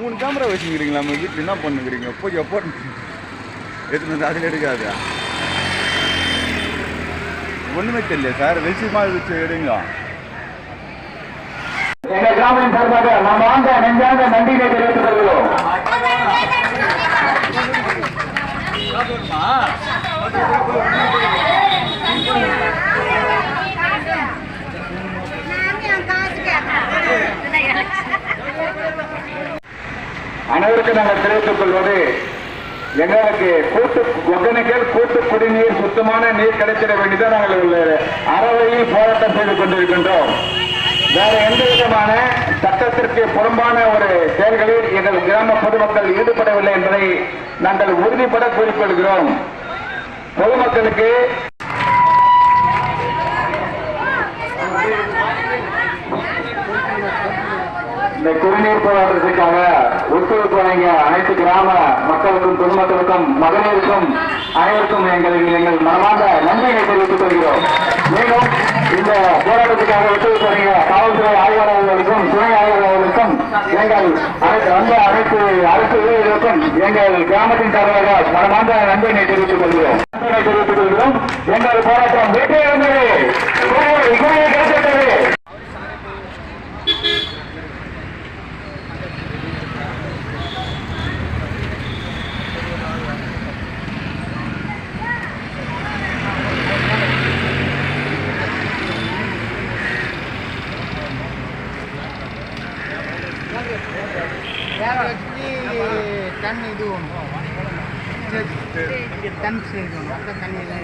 3 camera வச்சுக்கிறீங்களா நம்ம வீட்டில் என்ன பண்ணுக்கிறீங்க? போய் எப்போ எடுத்துன்னு வந்து அதில் எடுக்காது ஒன்றுமே தெரியல சார். வெளிச்சமாக வச்சு எடுங்க. எங்கள் கிராமத்தின் சார்பாக நாம் ஆண்ட நெஞ்சார்ந்த நன்றியை தெரிவித்துக் கொள்கிறோம். அனைவருக்கும் நாங்கள் தெரிவித்துக் கொள்வது, எங்களுக்கு ஒகேனக்கல் கூட்டு குடிநீர் சுத்தமான நீர் கிடைத்திட வேண்டியதான் நாங்கள் அறவையில் போராட்டம் செய்து கொண்டிருக்கின்றோம். வேற எந்த விதமான சட்டத்திற்கு புறம்பான ஒரு செயல்களில் எங்கள் கிராம பொதுமக்கள் ஈடுபடவில்லை என்பதை நாங்கள் உறுதிப்பட கூறிக்கொள்கிறோம். பொதுமக்களுக்கு இந்த குடிநீர் போராட்டத்திற்காக ஒத்துழைப்பு வழங்கிய அனைத்து கிராம மக்களுக்கும் பொதுமக்களுக்கும் மகளிருக்கும் அனைவருக்கும் எங்கள் மனமார்ந்த நன்றியை தெரிவித்துக் கொள்கிறோம். மேலும் இந்த போராட்டத்துக்காக ஒத்துழைப்பு வழங்கிய காவல்துறை ஆய்வாளர்களுக்கும் துணை ஆய்வாளர்களுக்கும் எங்கள் அனைத்து அரசு ஊழியர்களுக்கும் எங்கள் கிராமத்தின் சார்பாக மனமார்ந்த நன்றியை தெரிவித்துக் கொள்கிறோம். எங்கள் போராட்டம் வெற்றி அடைந்தது. கிடைத்தது. டன் இது டன் செய்யணும். மற்ற தண்ணி எல்லாம்